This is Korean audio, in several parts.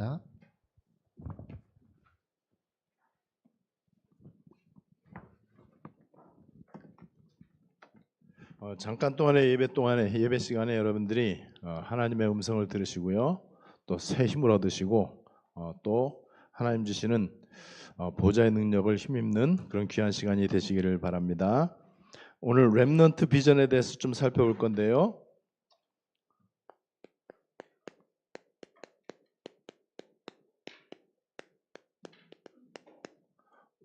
바랍니다. 잠깐 동안의 예배 시간에 여러분들이 하나님의 음성을 들으시고요, 또 새 힘을 얻으시고 또 하나님 주시는 보좌의 능력을 힘입는 그런 귀한 시간이 되시기를 바랍니다. 오늘 렘넌트 비전에 대해서 좀 살펴볼 건데요.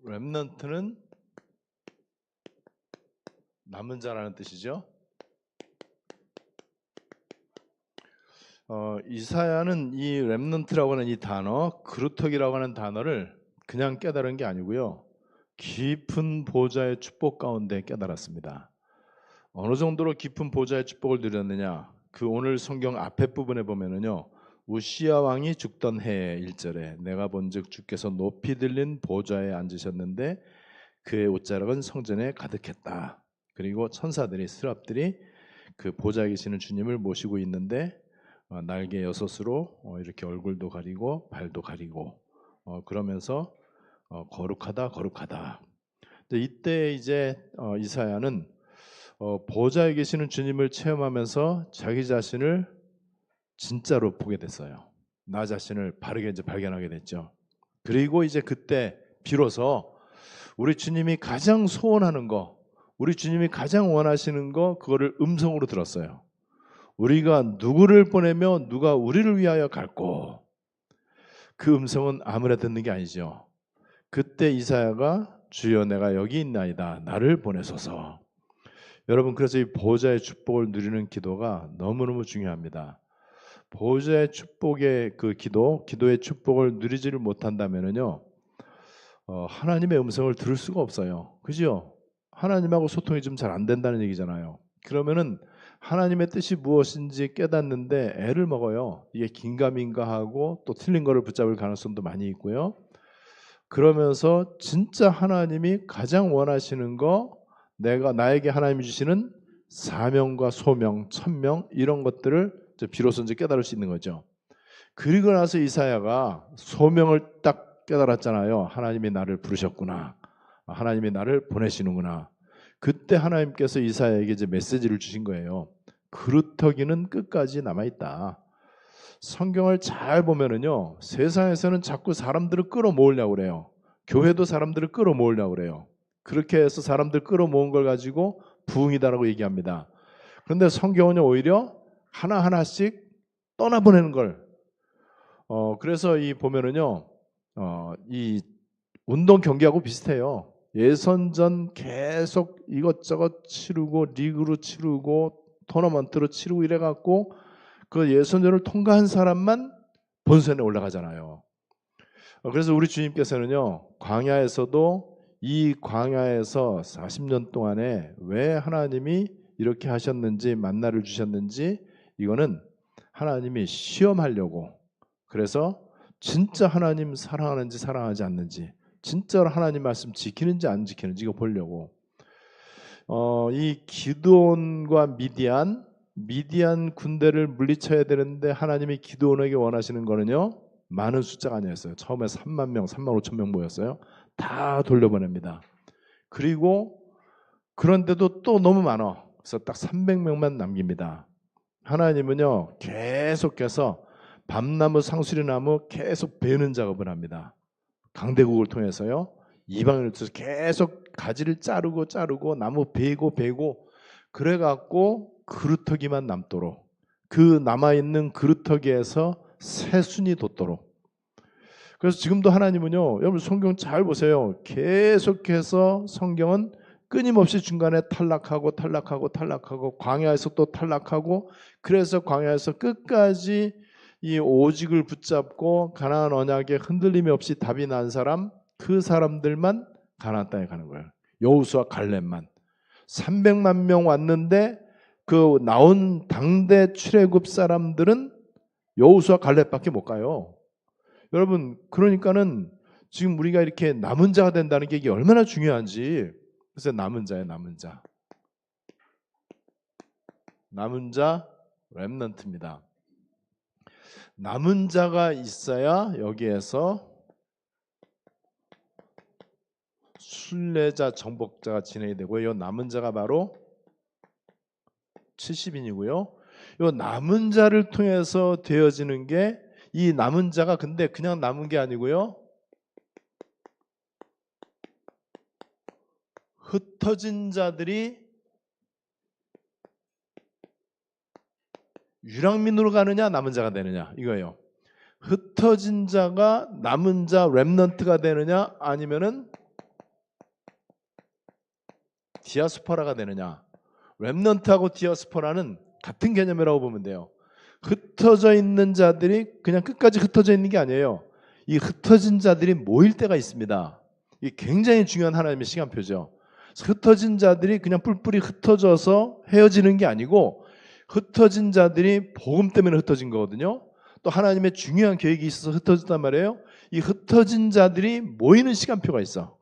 렘넌트는 남은 자라는 뜻이죠. 이사야는 이 렘넌트라고 하는 이 단어, 그루터기라고 하는 단어를 그냥 깨달은 게 아니고요, 깊은 보좌의 축복 가운데 깨달았습니다. 어느 정도로 깊은 보좌의 축복을 누렸느냐, 그 오늘 성경 앞에 부분에 보면은요, 우시야 왕이 죽던 해에 1절에 내가 본즉 주께서 높이 들린 보좌에 앉으셨는데 그의 옷자락은 성전에 가득했다. 그리고 천사들이, 스랍들이 그 보좌에 계시는 주님을 모시고 있는데 날개 6으로 이렇게 얼굴도 가리고 발도 가리고 그러면서 거룩하다 거룩하다. 이때 이제 이사야는 보좌에 계시는 주님을 체험하면서 자기 자신을 진짜로 보게 됐어요. 나 자신을 바르게 이제 발견하게 됐죠. 그리고 이제 그때 비로소 우리 주님이 가장 소원하는 거, 우리 주님이 가장 원하시는 거, 그거를 음성으로 들었어요. 우리가 누구를 보내며 누가 우리를 위하여 갈꼬. 그 음성은 아무나 듣는 게 아니죠. 그때 이사야가 주여 내가 여기 있나이다, 나를 보내소서. 여러분, 그래서 이 보좌의 축복을 누리는 기도가 너무너무 중요합니다. 보좌의 축복의 그 기도의 축복을 누리지를 못한다면요, 하나님의 음성을 들을 수가 없어요. 그죠? 하나님하고 소통이 좀 잘 안 된다는 얘기잖아요. 그러면은 하나님의 뜻이 무엇인지 깨닫는데 애를 먹어요. 이게 긴가민가 하고 또 틀린 거를 붙잡을 가능성도 많이 있고요. 그러면서 진짜 하나님이 가장 원하시는 거, 나에게 하나님이 주시는 사명과 소명, 천명, 이런 것들을 비로소 이제 깨달을 수 있는 거죠. 그리고 나서 이사야가 소명을 딱 깨달았잖아요. 하나님이 나를 부르셨구나, 하나님이 나를 보내시는구나. 그때 하나님께서 이사야에게 이제 메시지를 주신 거예요. 그루터기는 끝까지 남아있다. 성경을 잘 보면은요, 세상에서는 자꾸 사람들을 끌어모으려고 그래요. 교회도 사람들을 끌어모으려고 그래요. 그렇게 해서 사람들 끌어모은 걸 가지고 부흥이다라고 얘기합니다. 그런데 성경은요, 오히려 하나하나씩 떠나보내는 걸. 그래서 이 보면은요, 이 운동 경기하고 비슷해요. 예선전 계속 이것저것 치르고 리그로 치르고 토너먼트로 치르고 이래갖고 그 예선전을 통과한 사람만 본선에 올라가잖아요. 그래서 우리 주님께서는요, 광야에서도 이 광야에서 40년 동안에 왜 하나님이 이렇게 하셨는지, 만나를 주셨는지, 이거는 하나님이 시험하려고, 그래서 진짜 하나님 사랑하는지 사랑하지 않는지, 진짜로 하나님 말씀 지키는지 안 지키는지 이거 보려고. 이 기드온과 미디안 군대를 물리쳐야 되는데 하나님이 기드온에게 원하시는 거는요, 많은 숫자가 아니었어요. 처음에 3만 명, 3만 5천 명 모였어요. 다 돌려보냅니다. 그리고 그런데도 또 너무 많아. 그래서 딱 300명만 남깁니다. 하나님은요, 계속해서 밤나무, 상수리나무 계속 베는 작업을 합니다. 강대국을 통해서요, 이방인을 통해서 계속 가지를 자르고 나무 베고 그래갖고 그루터기만 남도록, 그 남아있는 그루터기에서 새순이 돋도록. 그래서 지금도 하나님은요, 여러분 성경 잘 보세요. 계속해서 성경은 끊임없이 중간에 탈락하고 광야에서 또 탈락하고, 그래서 광야에서 끝까지 이 오직을 붙잡고 가나안 언약에 흔들림이 없이 답이 난 사람, 그 사람들만 가나안 땅에 가는 거예요. 여호수아 갈렙만 300만 명 왔는데 그 나온 당대 출애굽 사람들은 여호수아 갈렙밖에 못 가요. 여러분, 그러니까는 지금 우리가 이렇게 남은 자가 된다는 게 이게 얼마나 중요한지. 그래서 남은 자예요, 남은 자 렘넌트입니다. 남은 자가 있어야 여기에서 순례자, 정복자가 진행이 되고요. 이 남은 자가 바로 70인이고요. 이 남은 자를 통해서 되어지는 게, 이 남은 자가 근데 그냥 남은 게 아니고요. 흩어진 자들이 유랑민으로 가느냐 남은 자가 되느냐 이거예요. 흩어진 자가 남은 자 렘넌트가 되느냐 아니면은 디아스포라가 되느냐. 렘넌트하고 디아스포라는 같은 개념이라고 보면 돼요. 흩어져 있는 자들이 그냥 끝까지 흩어져 있는 게 아니에요. 이 흩어진 자들이 모일 때가 있습니다. 이게 굉장히 중요한 하나님의 시간표죠. 흩어진 자들이 그냥 뿔뿔이 흩어져서 헤어지는 게 아니고 흩어진 자들이 복음 때문에 흩어진 거거든요. 또 하나님의 중요한 계획이 있어서 흩어졌단 말이에요. 이 흩어진 자들이 모이는 시간표가 있어.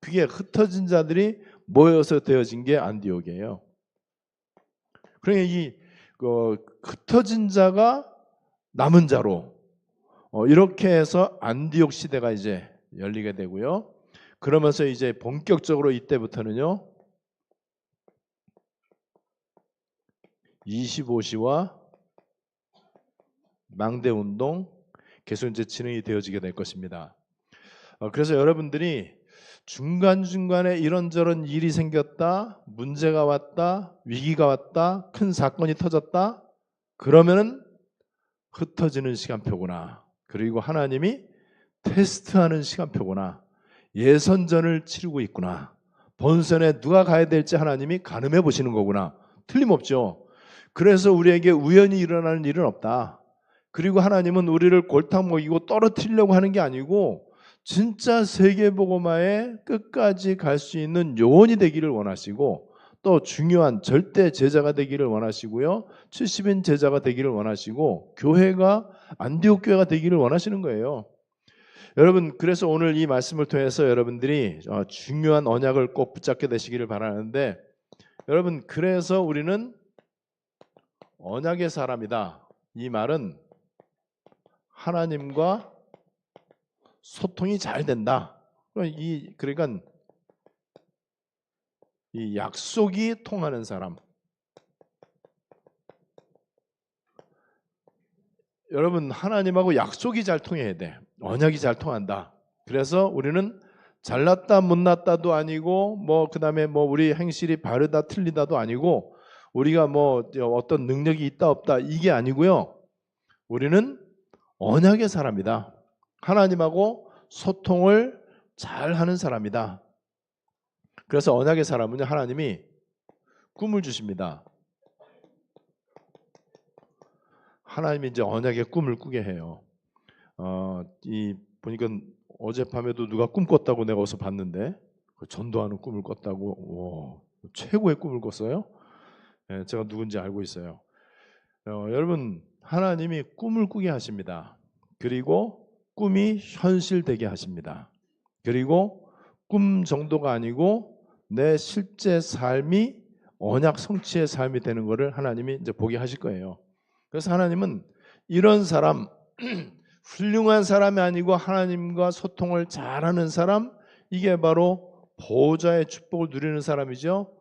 그게 흩어진 자들이 모여서 되어진 게 안디옥이에요. 그러니까 이 흩어진 자가 남은 자로 이렇게 해서 안디옥 시대가 이제 열리게 되고요. 그러면서 이제 본격적으로 이때부터는요 25시와 망대운동 계속 이제 진행이 되어지게 될 것입니다. 그래서 여러분들이 중간중간에 이런저런 일이 생겼다, 문제가 왔다, 위기가 왔다, 큰 사건이 터졌다, 그러면은 흩어지는 시간표구나. 그리고 하나님이 테스트하는 시간표구나. 예선전을 치르고 있구나. 본선에 누가 가야 될지 하나님이 가늠해 보시는 거구나. 틀림없죠. 그래서 우리에게 우연히 일어나는 일은 없다. 그리고 하나님은 우리를 골탕 먹이고 떨어뜨리려고 하는 게 아니고 진짜 세계복음화에 끝까지 갈 수 있는 요원이 되기를 원하시고 또 중요한 절대 제자가 되기를 원하시고요. 70인 제자가 되기를 원하시고 교회가 안디옥 교회가 되기를 원하시는 거예요. 여러분 그래서 오늘 이 말씀을 통해서 여러분들이 중요한 언약을 꼭 붙잡게 되시기를 바라는데 여러분 그래서 우리는 언약의 사람이다. 이 말은 하나님과 소통이 잘 된다. 그러니까 이 약속이 통하는 사람. 여러분 하나님하고 약속이 잘 통해야 돼. 언약이 잘 통한다. 그래서 우리는 잘났다 못났다도 아니고 뭐 그다음에 뭐 우리 행실이 바르다 틀리다도 아니고 우리가 뭐 어떤 능력이 있다 없다 이게 아니고요. 우리는 언약의 사람이다. 하나님하고 소통을 잘 하는 사람이다. 그래서 언약의 사람은요 하나님이 꿈을 주십니다. 하나님이 이제 언약의 꿈을 꾸게 해요. 이 보니까 어젯밤에도 누가 꿈 꿨다고 내가 어디서 봤는데 전도하는 꿈을 꿨다고. 최고의 꿈을 꿨어요. 네, 제가 누군지 알고 있어요. 여러분 하나님이 꿈을 꾸게 하십니다. 그리고 꿈이 현실되게 하십니다. 그리고 꿈 정도가 아니고 내 실제 삶이 언약 성취의 삶이 되는 것을 하나님이 이제 보게 하실 거예요. 그래서 하나님은 이런 사람, 훌륭한 사람이 아니고 하나님과 소통을 잘하는 사람, 이게 바로 보호자의 축복을 누리는 사람이죠.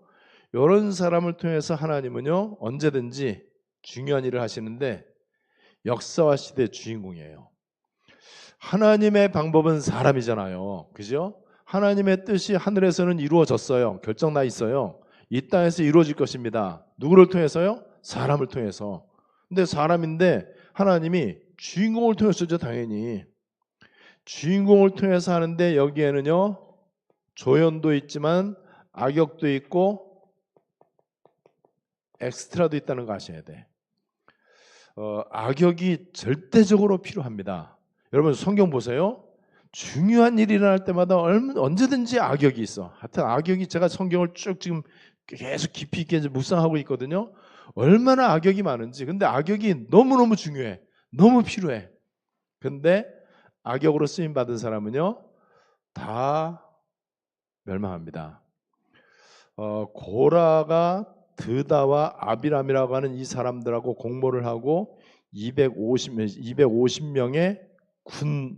이런 사람을 통해서 하나님은요 언제든지 중요한 일을 하시는데 역사와 시대의 주인공이에요. 하나님의 방법은 사람이잖아요. 그죠? 하나님의 뜻이 하늘에서는 이루어졌어요. 결정 나 있어요. 이 땅에서 이루어질 것입니다. 누구를 통해서요? 사람을 통해서. 근데 사람인데 하나님이 주인공을 통해서죠. 당연히. 주인공을 통해서 하는데 여기에는요. 조연도 있지만 악역도 있고 엑스트라도 있다는 거 아셔야 돼. 악역이 절대적으로 필요합니다. 여러분 성경 보세요. 중요한 일이 일어날 때마다 언제든지 악역이 있어. 하여튼 악역이 제가 성경을 쭉 지금 계속 깊이 있게 묵상하고 있거든요. 얼마나 악역이 많은지. 근데 악역이 너무너무 중요해. 너무 필요해. 근데 악역으로 쓰임 받은 사람은요. 다 멸망합니다. 고라가 드다와 아비람이라고 하는 이 사람들하고 공모를 하고 250명의 군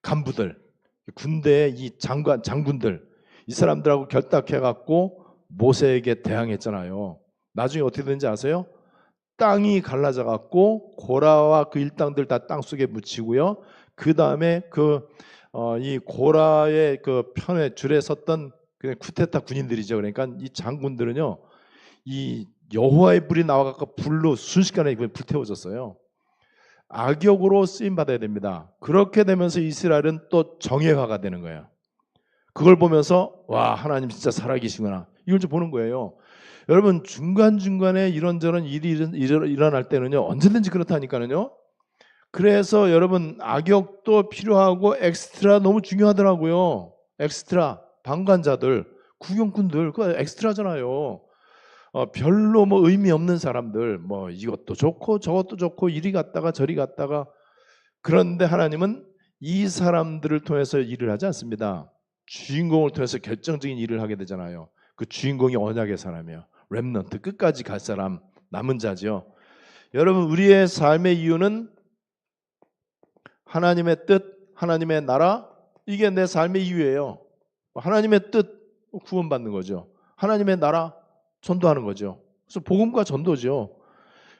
간부들, 군대의 이 장군들, 이 사람들하고 결탁해갖고 모세에게 대항했잖아요. 나중에 어떻게 되는지 아세요? 땅이 갈라져갖고 고라와 그 일당들 다 땅속에 묻히고요. 그 다음에 이 고라의 그 편에 줄에 섰던 그 쿠데타 군인들이죠. 그러니까 이 장군들은요, 이 여호와의 불이 나와갖고 불로 순식간에 불태워졌어요. 악역으로 쓰임 받아야 됩니다. 그렇게 되면서 이스라엘은 또 정예화가 되는 거예요. 그걸 보면서 와, 하나님 진짜 살아계시구나, 이걸 좀 보는 거예요. 여러분, 중간중간에 이런저런 일이 일어날 때는요, 언제든지 그렇다니까요. 그래서 여러분, 악역도 필요하고 엑스트라 너무 중요하더라고요. 엑스트라, 방관자들, 구경꾼들, 그거 엑스트라잖아요. 별로 뭐 의미 없는 사람들, 뭐 이것도 좋고 저것도 좋고 이리 갔다가 저리 갔다가. 그런데 하나님은 이 사람들을 통해서 일을 하지 않습니다. 주인공을 통해서 결정적인 일을 하게 되잖아요. 그 주인공이 언약의 사람이에요. 렘넌트, 끝까지 갈 사람, 남은 자죠. 여러분, 우리의 삶의 이유는 하나님의 뜻, 하나님의 나라, 이게 내 삶의 이유예요. 하나님의 뜻, 구원받는 거죠. 하나님의 나라, 전도하는 거죠. 그래서 복음과 전도죠.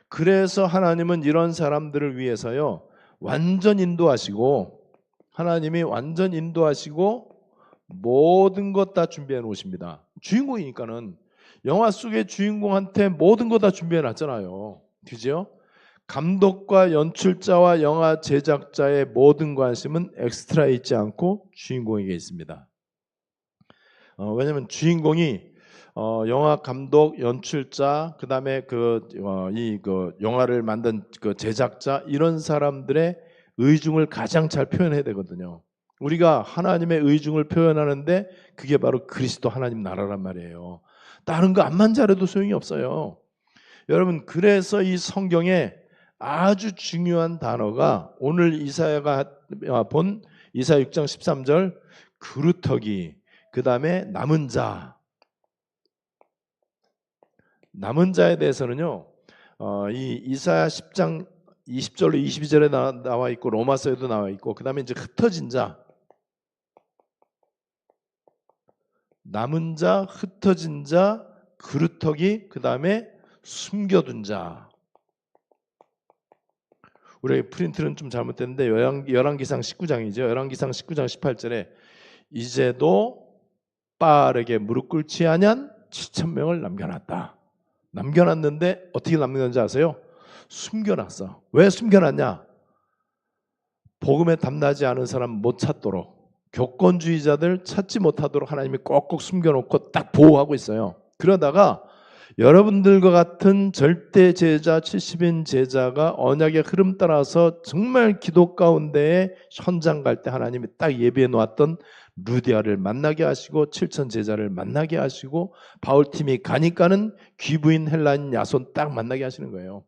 그래서 하나님은 이런 사람들을 위해서요, 완전 인도하시고, 하나님이 완전 인도하시고 모든 것 다 준비해 놓으십니다. 주인공이니까는 영화 속의 주인공한테 모든 것 다 준비해 놨잖아요. 그죠? 감독과 연출자와 영화 제작자의 모든 관심은 엑스트라에 있지 않고 주인공에게 있습니다. 왜냐하면 주인공이 영화 감독, 연출자, 그 다음에 그 영화를 만든 그 제작자, 이런 사람들의 의중을 가장 잘 표현해야 되거든요. 우리가 하나님의 의중을 표현하는데 그게 바로 그리스도 하나님 나라란 말이에요. 다른 거 암만 잘해도 소용이 없어요. 여러분, 그래서 이 성경에 아주 중요한 단어가 오늘 이사야가 본 이사야 6장 13절 그루터기, 그 다음에 남은 자. 남은 자에 대해서는요, 이 이사야 10장 20절로 22절에 나와 있고 로마서에도 나와 있고, 그 다음에 이제 흩어진 자, 남은 자, 흩어진 자, 그루터기, 그 다음에 숨겨둔 자. 우리 프린트는 좀 잘못됐는데 열왕기상 19장이죠. 열왕기상 19장 18절에 이제도 바알에게 무릎 꿇지 아니한 7,000명을 남겨놨다. 남겨놨는데 어떻게 남겨놨는지 아세요? 숨겨놨어. 왜 숨겨놨냐? 복음에 담나지 않은 사람 못 찾도록, 교권주의자들 찾지 못하도록 하나님이 꼭꼭 숨겨놓고 딱 보호하고 있어요. 그러다가 여러분들과 같은 절대 제자, 70인 제자가 언약의 흐름 따라서 정말 기도 가운데에 현장 갈 때 하나님이 딱 예비해 놓았던 루디아를 만나게 하시고 7천 제자를 만나게 하시고 바울팀이 가니까는 귀부인 헬라인 야손 딱 만나게 하시는 거예요.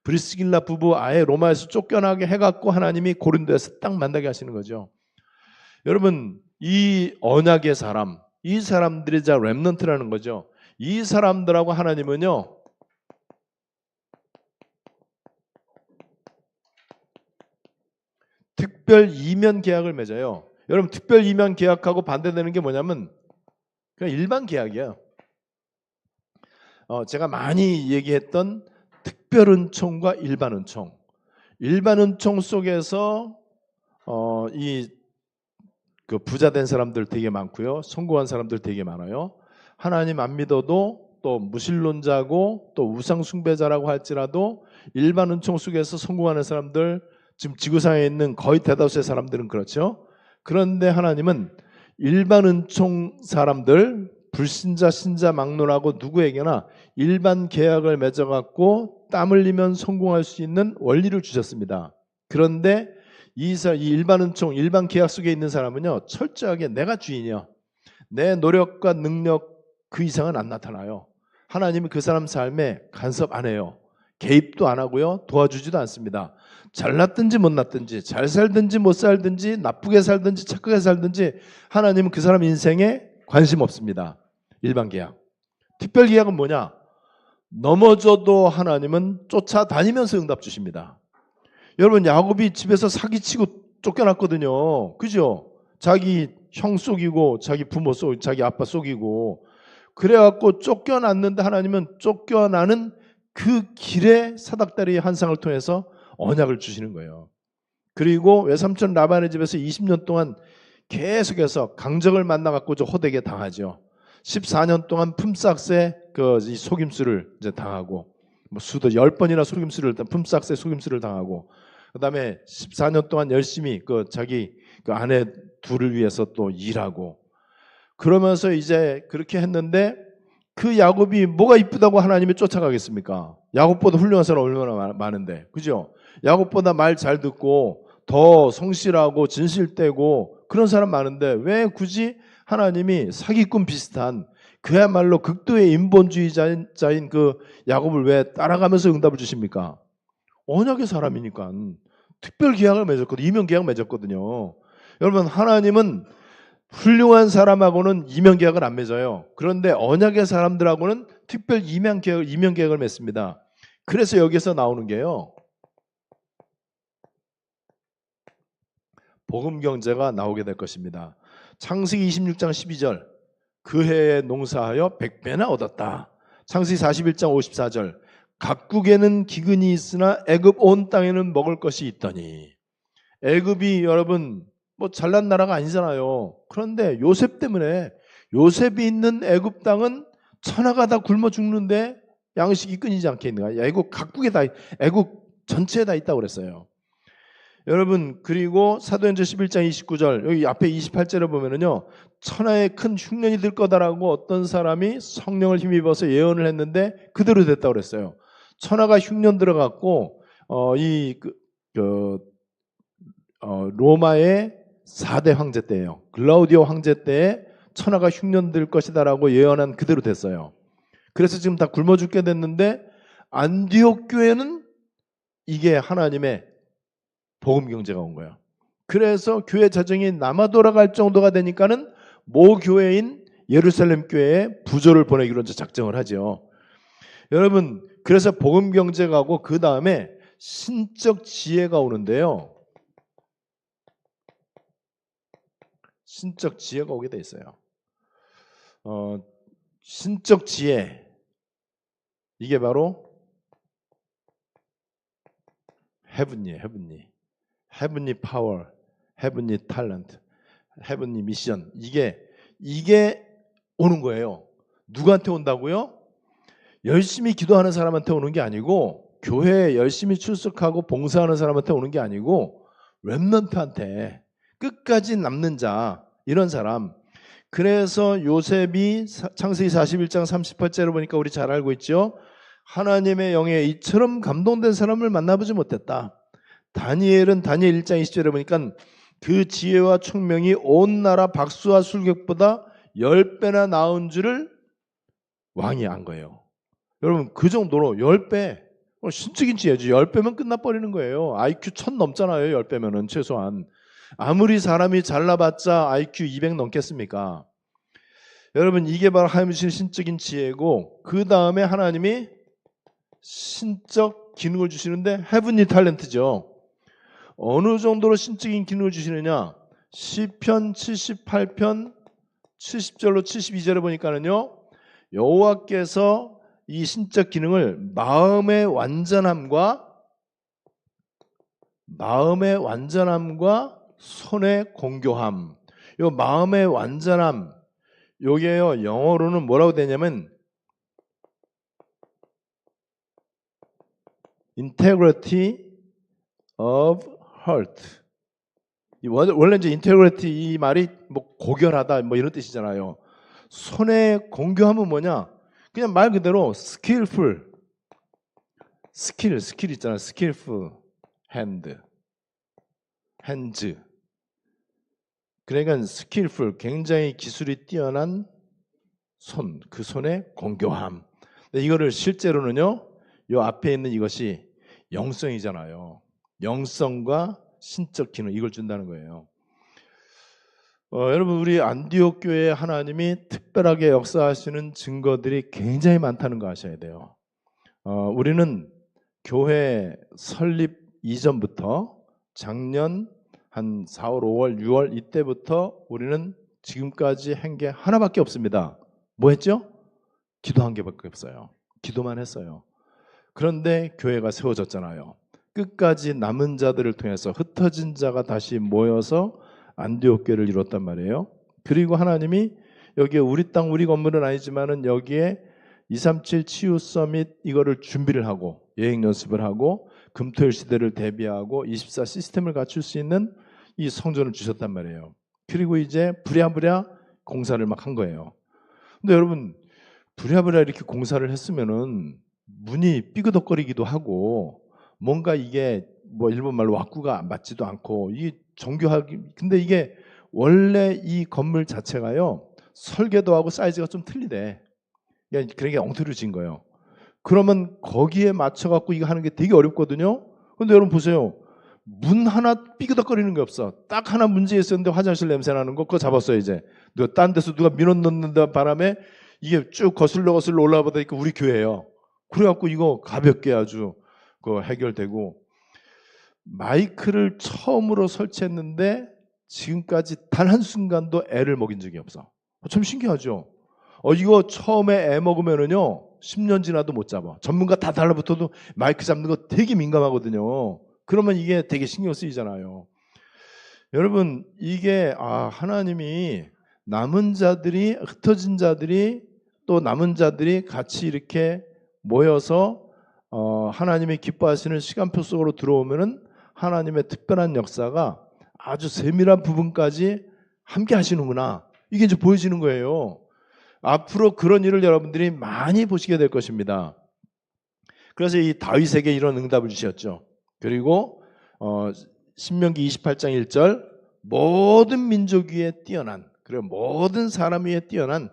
브리스길라 부부 아예 로마에서 쫓겨나게 해갖고 하나님이 고린도에서 딱 만나게 하시는 거죠. 여러분, 이 언약의 사람, 이 사람들이 자 렘넌트라는 거죠. 이 사람들하고 하나님은요, 특별 이면 계약을 맺어요. 여러분, 특별 이면 계약하고 반대되는 게 뭐냐면 그냥 일반 계약이에요. 제가 많이 얘기했던 특별 은총과 일반 은총. 일반 은총 속에서 그 부자 된 사람들 되게 많고요. 성공한 사람들 되게 많아요. 하나님 안 믿어도 또 무신론자고 또 우상 숭배자라고 할지라도 일반 은총 속에서 성공하는 사람들, 지금 지구상에 있는 거의 대다수의 사람들은 그렇죠. 그런데 하나님은 일반 은총 사람들, 불신자, 신자, 막론하고 누구에게나 일반 계약을 맺어갖고 땀 흘리면 성공할 수 있는 원리를 주셨습니다. 그런데 이 일반 은총, 일반 계약 속에 있는 사람은요, 철저하게 내가 주인이야. 내 노력과 능력 그 이상은 안 나타나요. 하나님이 그 사람 삶에 간섭 안 해요. 개입도 안 하고요. 도와주지도 않습니다. 잘났든지 못났든지, 잘 살든지 못 살든지, 나쁘게 살든지 착하게 살든지 하나님은 그 사람 인생에 관심 없습니다. 일반 계약. 특별 계약은 뭐냐? 넘어져도 하나님은 쫓아다니면서 응답 주십니다. 여러분 야곱이 집에서 사기치고 쫓겨났거든요. 그죠? 자기 형 속이고 자기 부모 속 자기 아빠 속이고 그래갖고 쫓겨났는데 하나님은 쫓겨나는 그 길에 사닥다리 한 쌍을 통해서 언약을 주시는 거예요. 그리고 외삼촌 라반의 집에서 20년 동안 계속해서 강적을 만나갖고 호되게 당하죠. 14년 동안 품삯에 이 속임수를 이제 당하고 뭐 수도 10번이나 품삯에 속임수를 당하고 그다음에 14년 동안 열심히 자기 아내 둘을 위해서 또 일하고 그러면서 이제 그렇게 했는데 그 야곱이 뭐가 이쁘다고 하나님이 쫓아가겠습니까? 야곱보다 훌륭한 사람 얼마나 많은데, 그죠? 야곱보다 말 잘 듣고 더 성실하고 진실되고 그런 사람 많은데 왜 굳이 하나님이 사기꾼 비슷한 그야말로 극도의 인본주의자인 그 야곱을 왜 따라가면서 응답을 주십니까? 언약의 사람이니까 특별 계약을 맺었거든요. 이면 계약 맺었거든요. 여러분 하나님은 훌륭한 사람하고는 이면 계약을 안 맺어요. 그런데 언약의 사람들하고는 특별 이면 계약을 맺습니다. 그래서 여기서 나오는 게요. 복음 경제가 나오게 될 것입니다. 창세기 26장 12절 그 해에 농사하여 100배나 얻었다. 창세기 41장 54절 각국에는 기근이 있으나 애굽 온 땅에는 먹을 것이 있더니 애굽이 여러분 뭐 잘난 나라가 아니잖아요. 그런데 요셉 때문에 요셉이 있는 애굽 땅은 천하가 다 굶어 죽는데 양식이 끊이지 않게 있는 거야. 애굽 각국에 다 애굽 전체에 다 있다고 그랬어요. 여러분 그리고 사도행전 11장 29절 여기 앞에 28절에 보면은요 천하에 큰 흉년이 들 거다라고 어떤 사람이 성령을 힘입어서 예언을 했는데 그대로 됐다고 그랬어요. 천하가 흉년 들어갔고 로마의 4대 황제 때예요. 글라우디오 황제 때에 천하가 흉년 들 것이다라고 예언한 그대로 됐어요. 그래서 지금 다 굶어 죽게 됐는데 안디옥 교회는 이게 하나님의 복음 경제가 온 거예요. 그래서 교회 자정이 남아 돌아갈 정도가 되니까는 모 교회인 예루살렘 교회에 부조를 보내기로 이제 작정을 하죠. 여러분 그래서 복음 경제가 오고 그 다음에 신적 지혜가 오는데요. 신적 지혜가 오게 돼 있어요. 신적 지혜 이게 바로 헤븐리 파워, 헤븐리 탤런트, 헤븐리 미션 이게 오는 거예요. 누구한테 온다고요? 열심히 기도하는 사람한테 오는 게 아니고 교회에 열심히 출석하고 봉사하는 사람한테 오는 게 아니고 렘넌트한테 끝까지 남는 자 이런 사람. 그래서 요셉이 창세기 41장 38절을 보니까 우리 잘 알고 있죠. 하나님의 영에 이처럼 감동된 사람을 만나보지 못했다. 다니엘은 다니엘 1장 20절에 보니까 그 지혜와 총명이 온 나라 박수와 술객보다 10배나 나은 줄을 왕이 안 거예요. 여러분 그 정도로 10배 신적인 지혜죠. 10배면 끝나버리는 거예요. IQ 1000 넘잖아요. 10배면은 최소한. 아무리 사람이 잘나봤자 IQ 200 넘겠습니까? 여러분 이게 바로 하나님의 신적인 지혜고 그 다음에 하나님이 신적 기능을 주시는데 헤븐리 탤런트죠. 어느 정도로 신적인 기능을 주시느냐? 시편 78편 70절로 72절에 보니까는요. 여호와께서 이 신적 기능을 마음의 완전함과 손의 공교함. 요 마음의 완전함 요게요. 영어로는 뭐라고 되냐면 integrity of heart. 원래 이제 integrity 이 말이 뭐 고결하다 뭐 이런 뜻이잖아요. 손의 공교함은 뭐냐? 그냥 말 그대로 skillful. 스킬 있잖아요. skillful hands. 그러니까 skillful 굉장히 기술이 뛰어난 손, 그 손의 공교함. 근데 이거를 실제로는요. 요 앞에 있는 이것이 영성이잖아요. 영성과 신적 기능 이걸 준다는 거예요. 여러분 우리 안디옥 교회에 하나님이 특별하게 역사하시는 증거들이 굉장히 많다는 거 아셔야 돼요. 우리는 교회 설립 이전부터 작년 한 4월, 5월, 6월 이때부터 우리는 지금까지 한 게 하나밖에 없습니다. 뭐 했죠? 기도한 개밖에 없어요. 기도만 했어요. 그런데 교회가 세워졌잖아요. 끝까지 남은 자들을 통해서 흩어진 자가 다시 모여서 안디옥 교회를 이뤘단 말이에요. 그리고 하나님이 여기에 우리 땅 우리 건물은 아니지만은 여기에 237 치유 서밋 이거를 준비를 하고 여행 연습을 하고 금토일 시대를 대비하고 24 시스템을 갖출 수 있는 이 성전을 주셨단 말이에요. 그리고 이제 부랴부랴 공사를 막 한 거예요. 근데 여러분 부랴부랴 이렇게 공사를 했으면은 문이 삐그덕거리기도 하고 뭔가 이게 뭐 일본 말로 왁구가 맞지도 않고 이게 정교하기 근데 이게 원래 이 건물 자체가요 설계도 하고 사이즈가 좀 틀리대. 그러니까 엉터리로 진 거예요. 그러면 거기에 맞춰 갖고 이거 하는 게 되게 어렵거든요. 근데 여러분 보세요. 문 하나 삐그덕거리는 게 없어. 딱 하나 문제 있었는데 화장실 냄새 나는 거 그거 잡았어요 이제. 누가 딴 데서 누가 민원 넣는 바람에 이게 쭉 거슬러 올라와 보니까 우리 교회예요. 그래갖고 이거 가볍게 아주 그 해결되고 마이크를 처음으로 설치했는데 지금까지 단 한순간도 애를 먹인 적이 없어. 참 신기하죠. 이거 처음에 애 먹으면은요 10년 지나도 못 잡아. 전문가 다 달라붙어도 마이크 잡는 거 되게 민감하거든요. 그러면 이게 되게 신경 쓰이잖아요. 여러분 이게 하나님이 남은 자들이 흩어진 자들이 또 남은 자들이 같이 이렇게 모여서 하나님이 기뻐하시는 시간표 속으로 들어오면은 하나님의 특별한 역사가 아주 세밀한 부분까지 함께 하시는구나. 이게 이제 보여지는 거예요. 앞으로 그런 일을 여러분들이 많이 보시게 될 것입니다. 그래서 이 다윗에게 이런 응답을 주셨죠. 그리고 신명기 28장 1절 모든 민족 위에 뛰어난 그리고 모든 사람 위에 뛰어난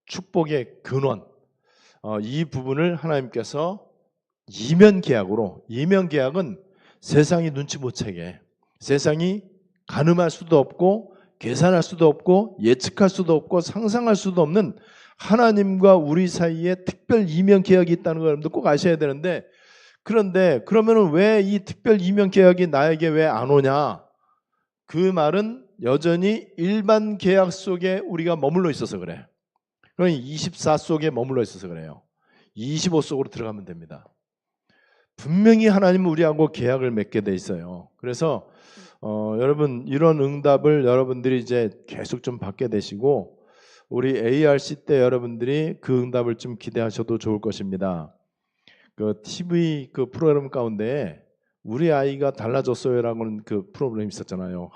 축복의 근원 이 부분을 하나님께서 이면계약으로 이면계약은 세상이 눈치 못 채게 세상이 가늠할 수도 없고 계산할 수도 없고 예측할 수도 없고 상상할 수도 없는 하나님과 우리 사이에 특별 이면 계약이 있다는 걸 여러분들 꼭 아셔야 되는데 그런데 그러면은 왜 이 특별 이면 계약이 나에게 왜 안 오냐? 그 말은 여전히 일반 계약 속에 우리가 머물러 있어서 그래. 그러니 24 속에 머물러 있어서 그래요. 25 속으로 들어가면 됩니다. 분명히 하나님은 우리하고 계약을 맺게 돼 있어요. 그래서 여러분 이런 응답을 여러분들이 이제 계속 좀 받게 되시고 우리 ARC 때 여러분들이 그 응답을 좀 기대하셔도 좋을 것입니다. 그 TV 그 프로그램 가운데 우리 아이가 달라졌어요라는 그 프로그램이 있었잖아요.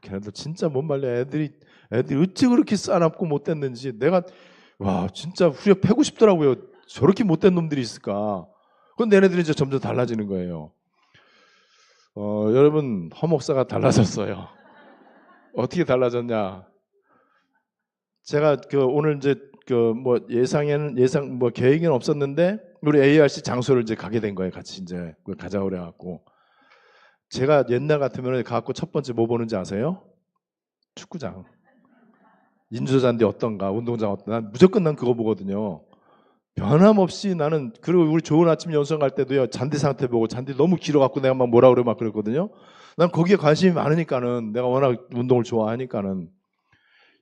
걔네들 진짜 못 말려. 애들이 어찌 그렇게 싸납고 못됐는지 내가 와 진짜 후려 패고 싶더라고요. 저렇게 못된 놈들이 있을까. 그런데 얘네들이 이제 점점 달라지는 거예요. 여러분 허목사가 달라졌어요. 어떻게 달라졌냐? 제가 오늘 이제 예상 계획은 없었는데 우리 ARC 장소를 이제 가게 된 거예요. 같이 이제 가자고 그래갖고 제가 옛날 같으면 가갖고 첫 번째 뭐 보는지 아세요? 축구장. 인조잔디 어떤가, 운동장 어떤가. 난 무조건 그거 보거든요. 변함없이 나는 그리고 우리 좋은 아침 연수원 갈 때도요 잔디 상태 보고 잔디 너무 길어갖고 내가 막 뭐라 그래 막 그랬거든요. 난 거기에 관심이 많으니까는 내가 워낙 운동을 좋아하니까는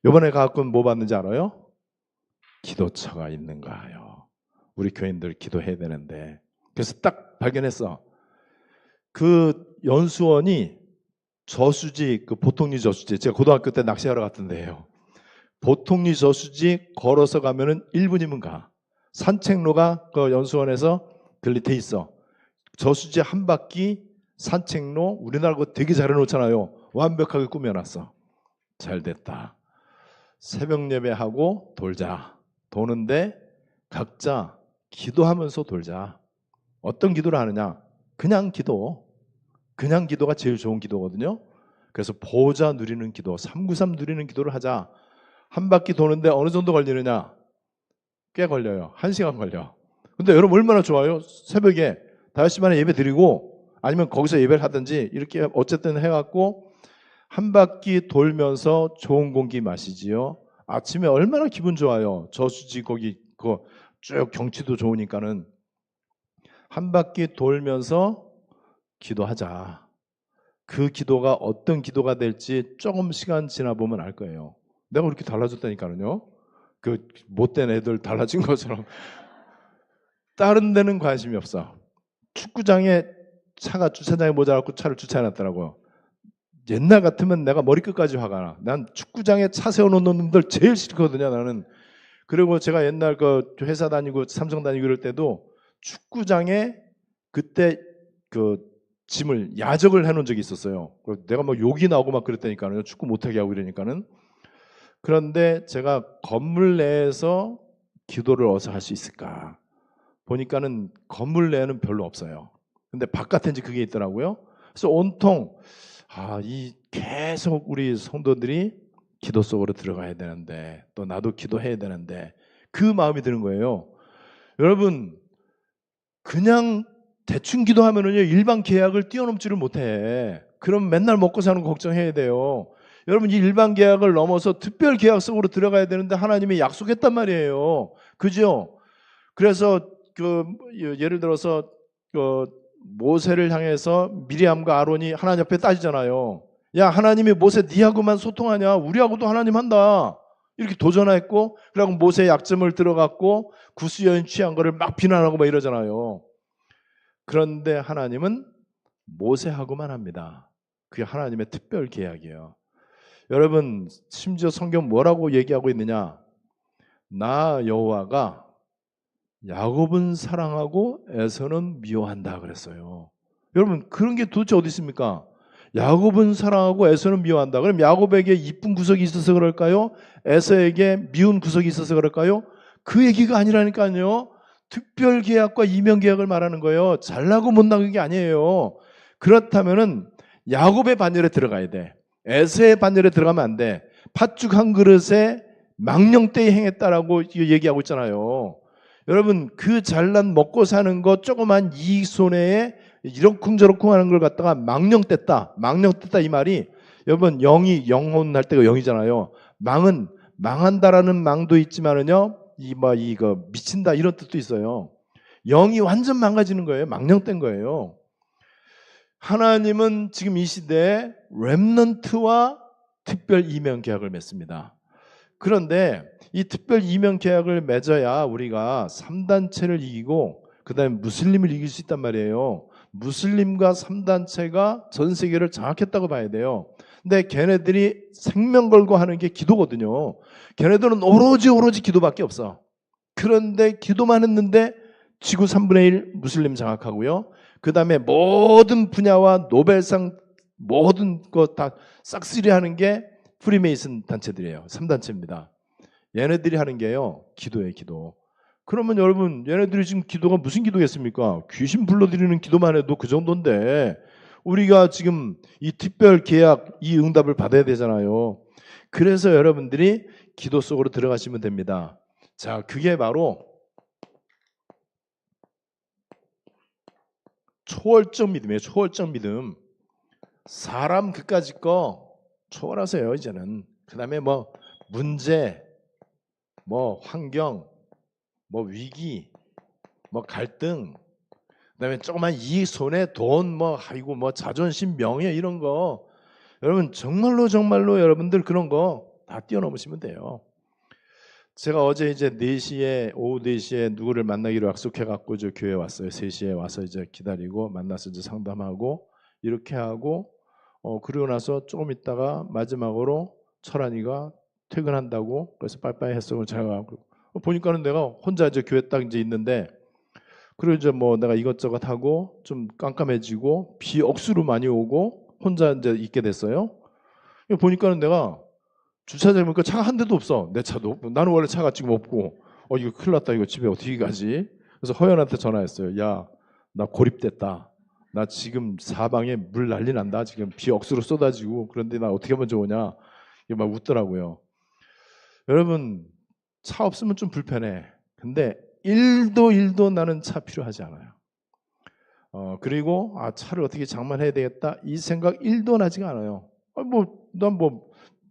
이번에 가갖고 뭐 봤는지 알아요? 기도처가 있는가요? 우리 교인들 기도해야 되는데 그래서 딱 발견했어. 그 연수원이 저수지 그 보통리 저수지 제가 고등학교 때 낚시하러 갔던 데예요. 보통리 저수지 걸어서 가면은 1분이면 가. 산책로가 그 연수원에서 돼 있어. 저수지 한 바퀴 산책로 우리나라 그거 되게 잘 해놓잖아요. 완벽하게 꾸며놨어. 잘 됐다. 새벽 예배하고 돌자. 도는데 각자 기도하면서 돌자. 어떤 기도를 하느냐? 그냥 기도. 그냥 기도가 제일 좋은 기도거든요. 그래서 보좌 누리는 기도, 393 누리는 기도를 하자. 한 바퀴 도는데 어느 정도 걸리느냐? 꽤 걸려요. 1시간 걸려. 근데 여러분 얼마나 좋아요? 새벽에 5시 반에 예배 드리고 아니면 거기서 예배를 하든지 이렇게 어쨌든 해갖고 한 바퀴 돌면서 좋은 공기 마시지요. 아침에 얼마나 기분 좋아요. 저수지 거기 쭉 경치도 좋으니까는. 한 바퀴 돌면서 기도하자. 그 기도가 어떤 기도가 될지 조금 시간 지나보면 알 거예요. 내가 그렇게 달라졌다니까요. 그 못된 애들 달라진 것처럼. 다른 데는 관심이 없어. 축구장에 차가 주차장에 모자라고 차를 주차해놨더라고요. 옛날 같으면 내가 머리끝까지 화가 나. 난 축구장에 차 세워놓는 놈들 제일 싫거든요, 나는. 그리고 제가 옛날 그 회사 다니고 삼성 다니고 그럴 때도 축구장에 그때 그 짐을 야적을 해놓은 적이 있었어요. 내가 막 욕이 나오고 막 그랬다니까요. 축구 못하게 하고 이러니까는. 그런데 제가 건물 내에서 기도를 어디서 할 수 있을까 보니까는 건물 내에는 별로 없어요. 근데 바깥에 이제 그게 있더라고요. 그래서 온통 이 계속 우리 성도들이 기도 속으로 들어가야 되는데 또 나도 기도해야 되는데 그 마음이 드는 거예요. 여러분 그냥 대충 기도하면은요 일반 계약을 뛰어넘지를 못해. 그럼 맨날 먹고 사는 거 걱정해야 돼요. 여러분 이 일반 계약을 넘어서 특별 계약 속으로 들어가야 되는데 하나님이 약속했단 말이에요. 그죠? 그래서 예를 들어서 모세를 향해서 미리암과 아론이 하나님 앞에 따지잖아요. 야 하나님이 모세 니하고만 소통하냐? 우리하고도 하나님 한다. 이렇게 도전했고 그리고 모세의 약점을 들어갔고 구수여인 취한 거를 막 비난하고 막 이러잖아요. 그런데 하나님은 모세하고만 합니다. 그게 하나님의 특별 계약이에요. 여러분 심지어 성경 뭐라고 얘기하고 있느냐? 나 여호와가 야곱은 사랑하고 에서는 미워한다 그랬어요. 여러분 그런 게 도대체 어디 있습니까? 야곱은 사랑하고 에서는 미워한다. 그럼 야곱에게 이쁜 구석이 있어서 그럴까요? 에서에게 미운 구석이 있어서 그럴까요? 그 얘기가 아니라니까요. 특별 계약과 이면 계약을 말하는 거예요. 잘나고 못나는 게 아니에요. 그렇다면은 야곱의 반열에 들어가야 돼. 에서의 반열에 들어가면 안 돼. 팥죽 한 그릇에 망령되이 행했다라고 얘기하고 있잖아요. 여러분 그 잘난 먹고 사는 거 조그만 이익 손해에 이러쿵저러쿵 하는 걸 갖다가 망령됐다. 망령됐다 이 말이 여러분 영이 영혼할 때가 영이잖아요. 망은 망한다라는 망도 있지만은요. 이거 미친다 이런 뜻도 있어요. 영이 완전 망가지는 거예요. 망령된 거예요. 하나님은 지금 이 시대에 렘넌트와 특별 이면 계약을 맺습니다. 그런데 이 특별 이면 계약을 맺어야 우리가 3단체를 이기고 그 다음에 무슬림을 이길 수 있단 말이에요. 무슬림과 3단체가 전 세계를 장악했다고 봐야 돼요. 근데 걔네들이 생명 걸고 하는 게 기도거든요. 걔네들은 오로지 기도밖에 없어. 그런데 기도만 했는데 지구 3분의 1 무슬림 장악하고요. 그 다음에 모든 분야와 노벨상 모든 것 다 싹쓸이 하는 게 프리메이슨 단체들이에요. 3단체입니다. 얘네들이 하는 게요. 기도예요, 기도. 그러면 여러분 얘네들이 지금 기도가 무슨 기도겠습니까? 귀신 불러들이는 기도만 해도 그 정도인데 우리가 지금 이 특별 계약 이 응답을 받아야 되잖아요. 그래서 여러분들이 기도 속으로 들어가시면 됩니다. 자, 그게 바로 초월적 믿음이에요. 초월적 믿음. 사람 그까짓 거 초월하세요. 이제는. 그 다음에 뭐 문제, 뭐 환경, 뭐 위기, 뭐 갈등, 그다음에 조그만 이익 손해, 돈, 뭐 자존심, 명예 이런 거 여러분 정말로 여러분들 그런 거 다 뛰어넘으시면 돼요. 제가 어제 이제 4시에 오후 4시에 누구를 만나기로 약속해 갖고 저 교회 왔어요. 3시에 와서 이제 기다리고 만나서 이제 상담하고 이렇게 하고 그러고 나서 조금 있다가 마지막으로 철환이가 퇴근한다고 그래서 빠이빠이 했어. 제가 보니까는 내가 혼자 이제 교회 딱 이제 있는데 그리고 이제 뭐 내가 이것저것 하고 좀 깜깜해지고 비 억수로 많이 오고 혼자 이제 있게 됐어요. 보니까는 내가 주차장에 보니까 차가 한 대도 없어. 내 차도. 나는 원래 차가 지금 없고 이거 큰일 났다. 이거 집에 어떻게 가지? 그래서 허연한테 전화했어요. 야, 나 고립됐다. 나 지금 사방에 물 난리 난다. 지금 비 억수로 쏟아지고 그런데 나 어떻게 하면 좋으냐? 이거 막 웃더라고요. 여러분 차 없으면 좀 불편해. 근데 1도 나는 차 필요하지 않아요. 그리고 차를 어떻게 장만해야 되겠다 이 생각 1도 나지가 않아요. 난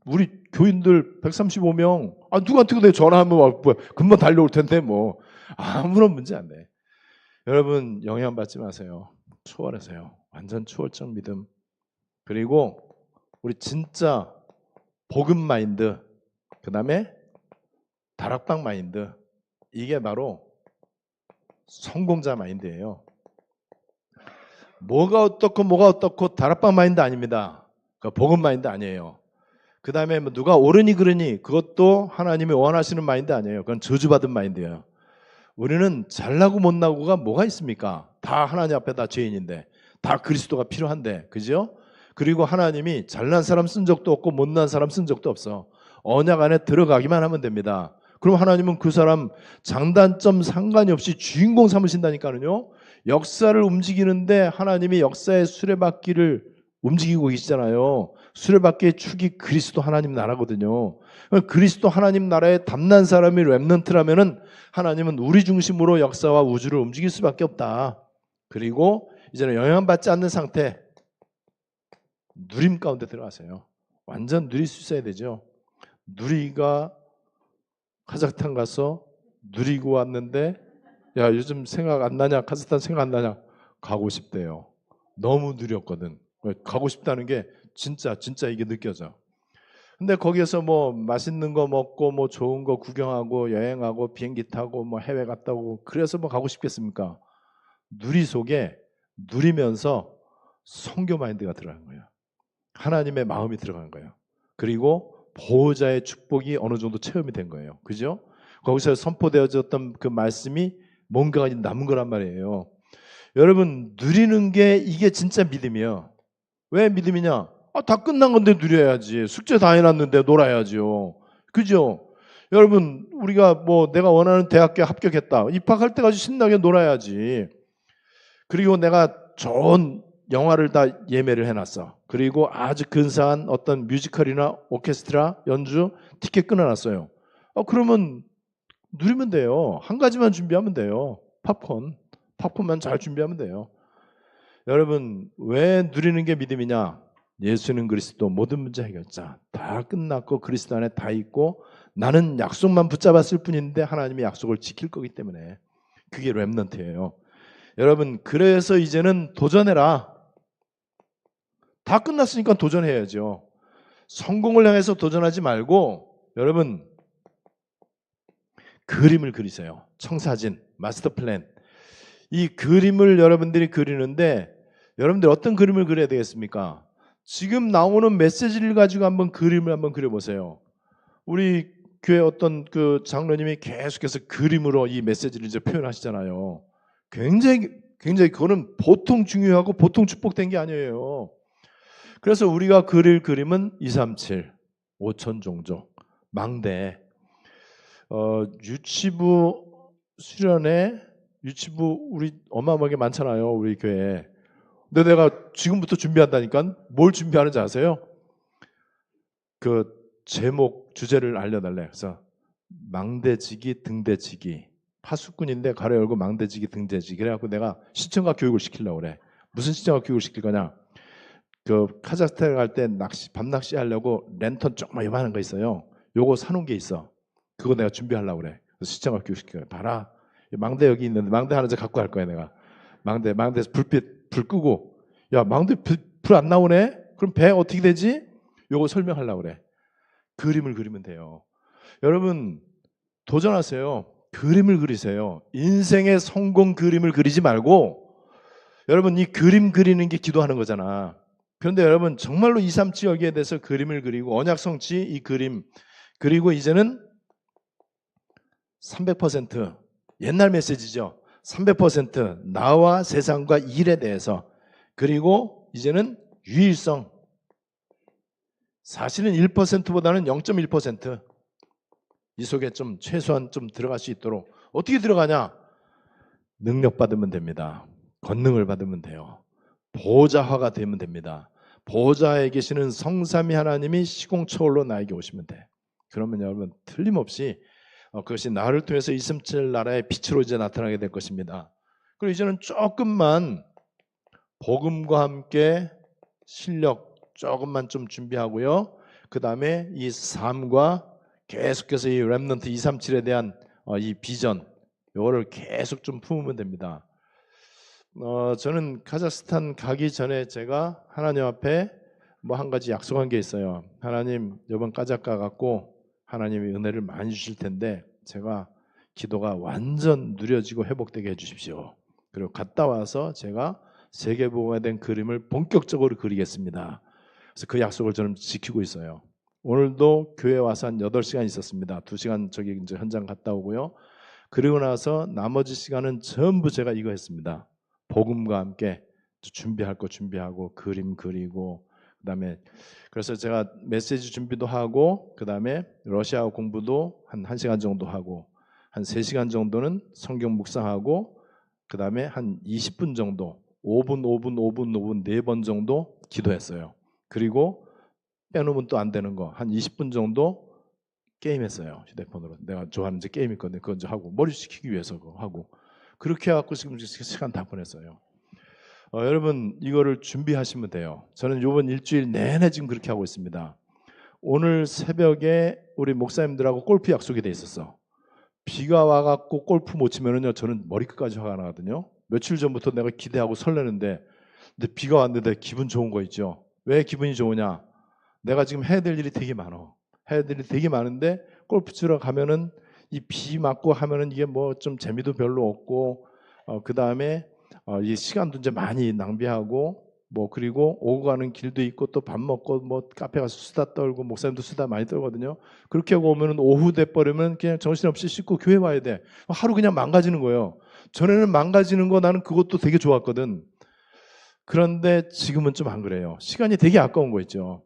우리 교인들 135명 누구한테도 내가 전화하면 금방 달려올 텐데 뭐 아무런 문제 안 돼. 여러분 영향받지 마세요. 초월하세요. 완전 초월적 믿음. 그리고 우리 진짜 복음 마인드, 그 다음에 다락방 마인드, 이게 바로 성공자 마인드예요. 뭐가 어떻고 다락방 마인드 아닙니다. 그러니까 복음 마인드 아니에요. 그 다음에 뭐 누가 옳으니 그러니 그것도 하나님이 원하시는 마인드 아니에요. 그건 저주받은 마인드예요. 우리는 잘나고 못나고가 뭐가 있습니까? 다 하나님 앞에 다 죄인인데, 다 그리스도가 필요한데, 그죠? 그리고 하나님이 잘난 사람 쓴 적도 없고 못난 사람 쓴 적도 없어. 언약 안에 들어가기만 하면 됩니다. 그럼 하나님은 그 사람 장단점 상관이 없이 주인공 삼으신다니까요. 역사를 움직이는데 하나님이 역사의 수레바퀴를 움직이고 계시잖아요. 수레바퀴의 축이 그리스도 하나님 나라거든요. 그리스도 하나님 나라에 담난 사람이 렘넌트라면은 하나님은 우리 중심으로 역사와 우주를 움직일 수밖에 없다. 그리고 이제는 영향받지 않는 상태, 누림 가운데 들어가세요. 완전 누릴 수 있어야 되죠. 누리가 카자흐스탄 가서 누리고 왔는데, 야 요즘 생각 안 나냐? 카자흐스탄 생각 안 나냐? 가고 싶대요. 너무 누렸거든. 가고 싶다는 게 진짜 이게 느껴져. 근데 거기에서 뭐 맛있는 거 먹고 뭐 좋은 거 구경하고 여행하고 비행기 타고 뭐 해외 갔다 오고 그래서 뭐 가고 싶겠습니까? 누리 속에 누리면서 선교 마인드가 들어간 거예요. 하나님의 마음이 들어간 거예요. 그리고 보호자의 축복이 어느 정도 체험이 된 거예요. 그죠? 거기서 선포되어졌던 그 말씀이 뭔가가 남은 거란 말이에요. 여러분 누리는 게 이게 진짜 믿음이에요. 왜 믿음이냐? 다 끝난 건데 누려야지. 숙제 다 해놨는데 놀아야지요. 그죠? 여러분 우리가 뭐 내가 원하는 대학교에 합격했다. 입학할 때까지 신나게 놀아야지. 그리고 내가 좋은 영화를 다 예매를 해놨어. 그리고 아주 근사한 어떤 뮤지컬이나 오케스트라 연주 티켓 끊어놨어요. 그러면 누리면 돼요. 한 가지만 준비하면 돼요. 팝콘만 잘 준비하면 돼요. 여러분 왜 누리는 게 믿음이냐? 예수는 그리스도 모든 문제 해결자. 다 끝났고 그리스도 안에 다 있고 나는 약속만 붙잡았을 뿐인데 하나님이 약속을 지킬 거기 때문에 그게 렘넌트예요. 여러분 그래서 이제는 도전해라. 다 끝났으니까 도전해야죠. 성공을 향해서 도전하지 말고 여러분 그림을 그리세요. 청사진, 마스터 플랜. 이 그림을 여러분들이 그리는데 여러분들 어떤 그림을 그려야 되겠습니까? 지금 나오는 메시지를 가지고 한번 그림을 한번 그려보세요. 우리 교회 어떤 그 장로님이 계속해서 그림으로 이 메시지를 이제 표현하시잖아요. 굉장히 그거는 보통 중요하고 보통 축복된 게 아니에요. 그래서 우리가 그릴 그림은 237, 5천 종족, 망대, 유치부 수련회, 유치부 우리 어마어마하게 많잖아요. 우리 교회에. 근데 내가 지금부터 준비한다니까 뭘 준비하는지 아세요? 그 제목 주제를 알려달래. 그래서 망대지기 등대지기 파수꾼인데 가로 열고 망대지기 등대지기 그래갖고 내가 시청각 교육을 시키려고 그래. 무슨 시청각 교육을 시킬 거냐? 그 카자흐스탄에 갈 때 밤낚시 하려고 랜턴 조그만 요만한 거 있어요. 요거 사놓은 게 있어. 그거 내가 준비하려고 그래. 그래서 시청각 교육 시켜요. 봐라. 망대 여기 있는데 망대 하나 가지고 갈 거야 내가. 망대에서 불 끄고 야 망대 불 안 나오네? 그럼 배 어떻게 되지? 요거 설명하려고 그래. 그림을 그리면 돼요. 여러분 도전하세요. 그림을 그리세요. 인생의 성공 그림을 그리지 말고 여러분 이 그림 그리는 게 기도하는 거잖아. 그런데 여러분 정말로 237 여기에 대해서 그림을 그리고 언약성취 이 그림 그리고 이제는 300% 옛날 메시지죠. 300% 나와 세상과 일에 대해서 그리고 이제는 유일성 사실은 1%보다는 0.1% 이 속에 좀 최소한 좀 들어갈 수 있도록 어떻게 들어가냐? 능력 받으면 됩니다. 권능을 받으면 돼요. 보호자화가 되면 됩니다. 보호자에 계시는 성삼위 하나님이 시공초월로 나에게 오시면 돼. 그러면 여러분 틀림없이 그것이 나를 통해서 237 나라의 빛으로 이제 나타나게 될 것입니다. 그리고 이제는 조금만 복음과 함께 실력 조금만 좀 준비하고요. 그 다음에 이 삶과 계속해서 이 렘넌트 237에 대한 이 비전 이거를 계속 좀 품으면 됩니다. 저는 카자흐스탄 가기 전에 제가 하나님 앞에 뭐 한 가지 약속한 게 있어요. 하나님, 이번 카자흐 갖고 하나님이 은혜를 많이 주실 텐데 제가 기도가 완전 누려지고 회복되게 해주십시오. 그리고 갔다 와서 제가 세계복음화에 된 그림을 본격적으로 그리겠습니다. 그래서 그 약속을 저는 지키고 있어요. 오늘도 교회 와서 한 8시간 있었습니다. 2시간 저기 이제 현장 갔다 오고요. 그리고 나서 나머지 시간은 전부 제가 이거 했습니다. 복음과 함께 준비할 거 준비하고 그림 그리고 그다음에 그래서 제가 메시지 준비도 하고 그다음에 러시아어 공부도 한 1시간 정도 하고 한 3시간 정도는 성경 묵상하고 그다음에 한 20분 정도 5분 4번 정도 기도했어요. 그리고 빼놓으면 또 안 되는 거 한 20분 정도 게임했어요. 휴대폰으로. 내가 좋아하는 이제 게임 있거든요. 그건 이제 하고 머리 식히기 위해서 그거 하고 그렇게 해갖고 지금 시간 다 보냈어요. 여러분 이거를 준비하시면 돼요. 저는 이번 일주일 내내 지금 그렇게 하고 있습니다. 오늘 새벽에 우리 목사님들하고 골프 약속이 돼 있었어. 비가 와갖고 골프 못 치면은요 저는 머리끝까지 화가 나거든요. 며칠 전부터 내가 기대하고 설레는데 근데 비가 왔는데 기분 좋은 거 있죠. 왜 기분이 좋으냐? 내가 지금 해야 될 일이 되게 많아. 해야 될 일이 되게 많은데 골프 치러 가면은 이 비 맞고 하면은 이게 뭐 좀 재미도 별로 없고 그 다음에 이 시간도 이제 많이 낭비하고 뭐 그리고 오고 가는 길도 있고 또 밥 먹고 뭐 카페 가서 수다 떨고 목사님도 수다 많이 떨거든요. 그렇게 하고 오면은 오후 돼 버리면 그냥 정신없이 씻고 교회 와야 돼. 하루 그냥 망가지는 거예요. 전에는 망가지는 거 나는 그것도 되게 좋았거든. 그런데 지금은 좀 안 그래요. 시간이 되게 아까운 거 있죠.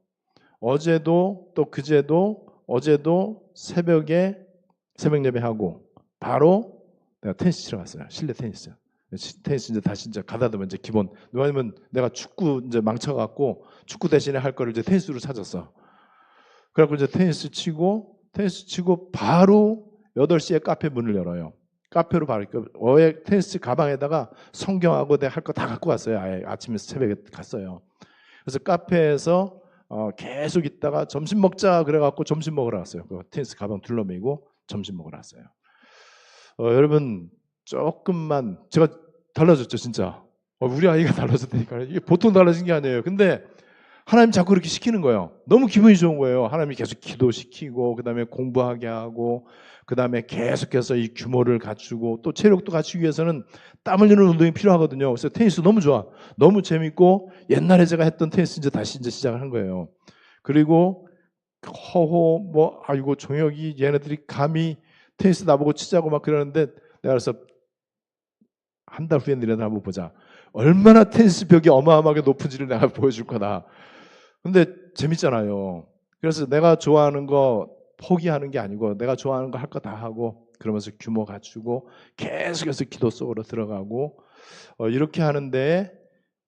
어제도 또 그제도 어제도 새벽에 새벽 예배하고 바로 내가 테니스 치러 갔어요. 실내 테니스. 테니스 이제 다시 이제 가다 보면 이제 기본. 왜냐면 내가 축구 이제 망쳐갖고 축구 대신에 할 거를 이제 테니스로 찾았어. 그래갖고 이제 테니스 치고 바로 8시에 카페 문을 열어요. 카페로 바로 어에 테니스 가방에다가 성경하고 내가 할 거 다 갖고 갔어요. 아예 아침에 새벽에 갔어요. 그래서 카페에서 계속 있다가 점심 먹자 그래갖고 점심 먹으러 왔어요. 그 테니스 가방 둘러매고 점심 먹으러 왔어요. 여러분 조금만 제가 달라졌죠 진짜. 우리 아이가 달라졌다니까. 이게 보통 달라진 게 아니에요. 근데 하나님 자꾸 그렇게 시키는 거예요. 너무 기분이 좋은 거예요. 하나님이 계속 기도시키고 그다음에 공부하게 하고 그다음에 계속해서 이 규모를 갖추고 또 체력도 갖추기 위해서는 땀 흘리는 운동이 필요하거든요. 그래서 테니스 너무 좋아. 너무 재밌고 옛날에 제가 했던 테니스 이제 다시 이제 시작을 한 거예요. 그리고 허호 뭐 아이고 종혁이 얘네들이 감히 테니스 나보고 치자고 막 그러는데 내가 그래서 한 달 후에 너네들 한번 보자. 얼마나 테니스 벽이 어마어마하게 높은지를 내가 보여줄 거다. 근데 재밌잖아요. 그래서 내가 좋아하는 거 포기하는 게 아니고 내가 좋아하는 거 할 거 다 하고 그러면서 규모 갖추고 계속해서 기도 속으로 들어가고 이렇게 하는데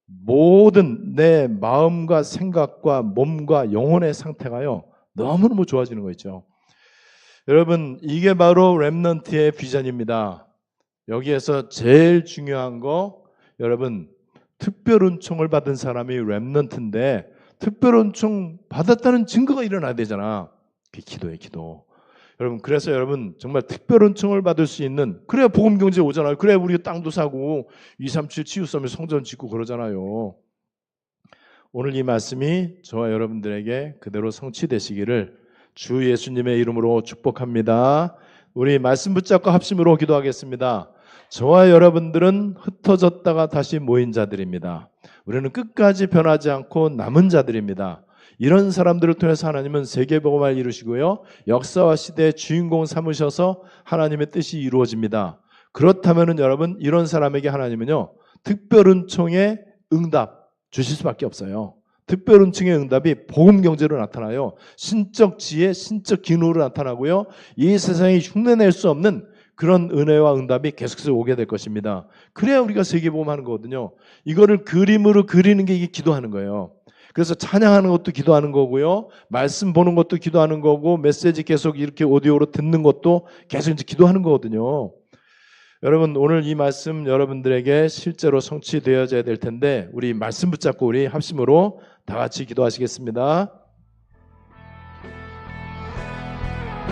모든 내 마음과 생각과 몸과 영혼의 상태가요 너무너무 좋아지는 거 있죠. 여러분 이게 바로 렘넌트의 비전입니다. 여기에서 제일 중요한 거 여러분 특별 은총을 받은 사람이 렘넌트인데 특별 은총 받았다는 증거가 일어나야 되잖아. 그게 기도예요, 기도. 여러분 그래서 여러분 정말 특별 은총을 받을 수 있는 그래야 복음 경제 오잖아요. 그래야 우리가 땅도 사고 237 치유섬에 성전 짓고 그러잖아요. 오늘 이 말씀이 저와 여러분들에게 그대로 성취되시기를 주 예수님의 이름으로 축복합니다. 우리 말씀 붙잡고 합심으로 기도하겠습니다. 저와 여러분들은 흩어졌다가 다시 모인 자들입니다. 우리는 끝까지 변하지 않고 남은 자들입니다. 이런 사람들을 통해서 하나님은 세계복음화를 이루시고요. 역사와 시대의 주인공 삼으셔서 하나님의 뜻이 이루어집니다. 그렇다면 여러분 이런 사람에게 하나님은요. 특별 은총의 응답 주실 수밖에 없어요. 특별 은총의 응답이 복음 경제로 나타나요. 신적 지혜, 신적 기능으로 나타나고요. 이 세상이 흉내낼 수 없는 그런 은혜와 응답이 계속해서 오게 될 것입니다. 그래야 우리가 세계복음하는 거거든요. 이거를 그림으로 그리는 게 이게 기도하는 거예요. 그래서 찬양하는 것도 기도하는 거고요. 말씀 보는 것도 기도하는 거고 메시지 계속 이렇게 오디오로 듣는 것도 계속 이제 기도하는 거거든요. 여러분 오늘 이 말씀 여러분들에게 실제로 성취되어져야 될 텐데 우리 말씀 붙잡고 우리 합심으로 다 같이 기도하시겠습니다.